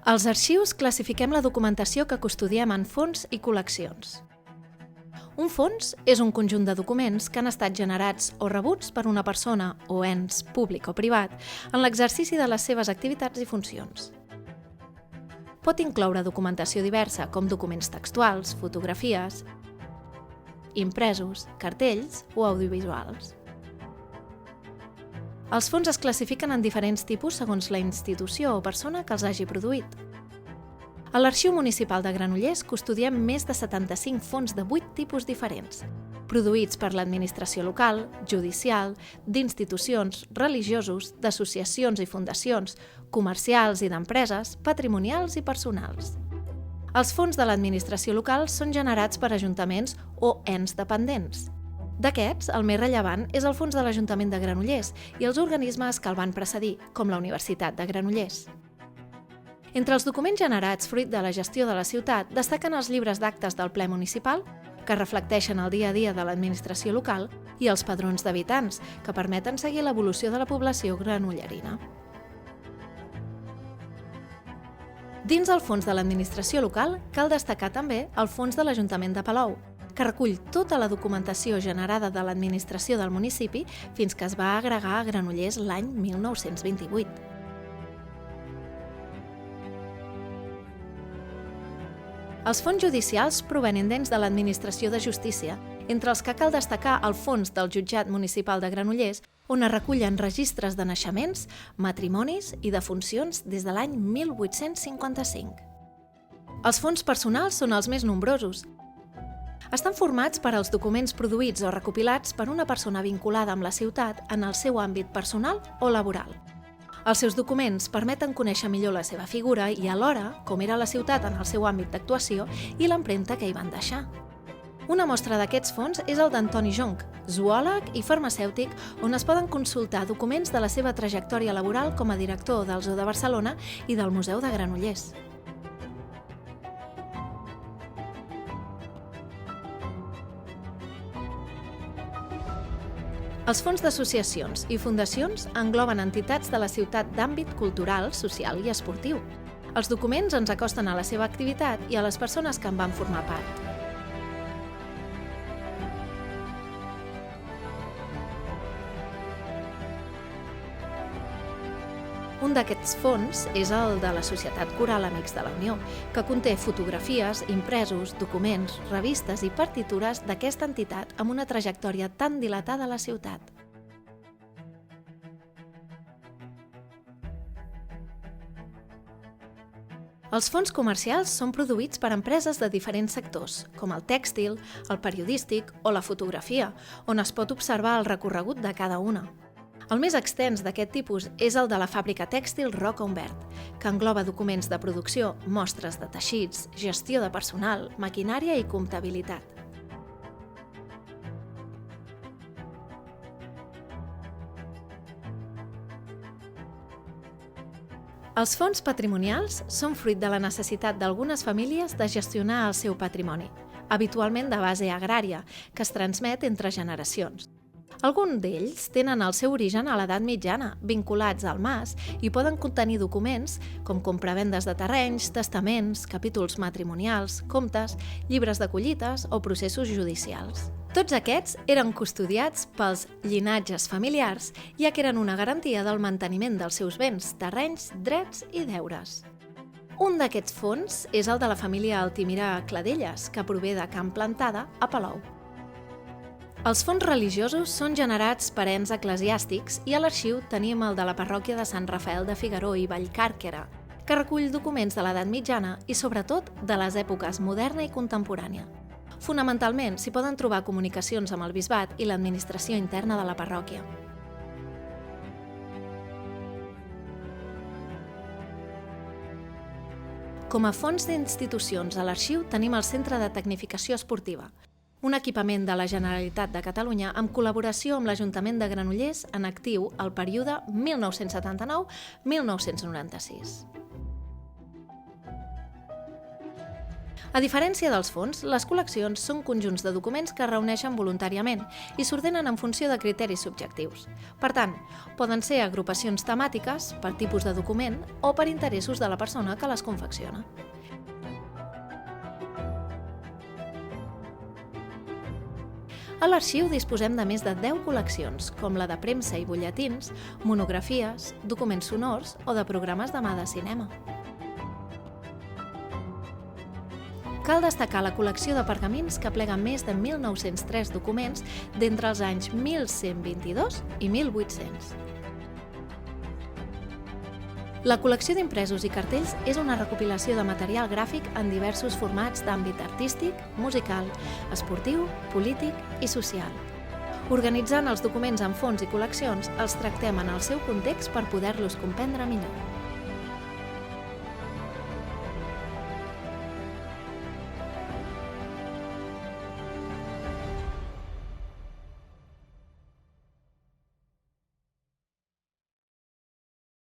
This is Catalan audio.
Als arxius classifiquem la documentació que custodiem en fons i col·leccions. Un fons és un conjunt de documents que han estat generats o rebuts per una persona o ens públic o privat en l'exercici de les seves activitats i funcions. Pot incloure documentació diversa com documents textuals, fotografies, impresos, cartells o audiovisuals. Els fons es classifiquen en diferents tipus segons la institució o persona que els hagi produït. A l'Arxiu Municipal de Granollers custodiem més de 75 fons de 8 tipus diferents, produïts per l'administració local, judicial, d'institucions, religiosos, d'associacions i fundacions, comercials i d'empreses, patrimonials i personals. Els fons de l'administració local són generats per ajuntaments o ens dependents. D'aquests, el més rellevant és el Fons de l'Ajuntament de Granollers i els organismes que el van precedir, com la Universitat de Granollers. Entre els documents generats fruit de la gestió de la ciutat destaquen els llibres d'actes del ple municipal, que reflecteixen el dia a dia de l'administració local, i els padrons d'habitants, que permeten seguir l'evolució de la població granollerina. Dins el fons de l'administració local cal destacar també el fons de l'Ajuntament de Palou, que recull tota la documentació generada de l'administració del municipi fins que es va agregar a Granollers l'any 1928. Els fons judicials provenen de l'Administració de Justícia, entre els que cal destacar el fons del Jutjat Municipal de Granollers, on es recullen registres de naixements, matrimonis i defuncions des de l'any 1855. Els fons personals són els més nombrosos. Estan formats per als documents produïts o recopilats per una persona vinculada amb la ciutat en el seu àmbit personal o laboral. Els seus documents permeten conèixer millor la seva figura i alhora com era la ciutat en el seu àmbit d'actuació i l'empremta que hi van deixar. Una mostra d'aquests fons és el d'Antoni Jonc, zoòleg i farmacèutic, on es poden consultar documents de la seva trajectòria laboral com a director del Zoo de Barcelona i del Museu de Granollers. Els fons d'associacions i fundacions engloben entitats de la ciutat d'àmbit cultural, social i esportiu. Els documents ens acosten a la seva activitat i a les persones que en van formar part. Un d'aquests fons és el de la Societat Coral Amics de la Unió, que conté fotografies, impresos, documents, revistes i partitures d'aquesta entitat amb una trajectòria tan dilatada a la ciutat. Els fons comercials són produïts per empreses de diferents sectors, com el tèxtil, el periodístic o la fotografia, on es pot observar el recorregut de cada una. El més extens d'aquest tipus és el de la fàbrica tèxtil Roca Humbert, que engloba documents de producció, mostres de teixits, gestió de personal, maquinària i comptabilitat. Els fons patrimonials són fruit de la necessitat d'algunes famílies de gestionar el seu patrimoni, habitualment de base agrària, que es transmet entre generacions. Alguns d'ells tenen el seu origen a l'edat mitjana, vinculats al mas, i poden contenir documents com compravendes de terrenys, testaments, capítols matrimonials, comptes, llibres de collites o processos judicials. Tots aquests eren custodiats pels llinatges familiars, ja que eren una garantia del manteniment dels seus béns, terrenys, drets i deures. Un d'aquests fons és el de la família Altimira Cladelles, que prové de Can Plantada, a Palou. Els fons religiosos són generats per ens eclesiàstics i a l'arxiu tenim el de la parròquia de Sant Rafael de Figaró i Vallcàrquera, que recull documents de l'edat mitjana i sobretot de les èpoques moderna i contemporània. Fonamentalment s'hi poden trobar comunicacions amb el bisbat i l'administració interna de la parròquia. Com a fons d'institucions a l'arxiu tenim el Centre de Tecnificació Esportiva, un equipament de la Generalitat de Catalunya amb col·laboració amb l'Ajuntament de Granollers en actiu al període 1979-1996. A diferència dels fons, les col·leccions són conjunts de documents que es reuneixen voluntàriament i s'ordenen en funció de criteris subjectius. Per tant, poden ser agrupacions temàtiques, per tipus de document o per interessos de la persona que les confecciona. A l'arxiu disposem de més de 10 col·leccions, com la de premsa i butlletins, monografies, documents sonors o de programes de mà de cinema. Cal destacar la col·lecció de pergamins que aplega més de 1.903 documents d'entre els anys 1122 i 1800. La col·lecció d'impresos i cartells és una recopilació de material gràfic en diversos formats d'àmbit artístic, musical, esportiu, polític i social. Organitzant els documents en fons i col·leccions, els tractem en el seu context per poder-los comprendre millor.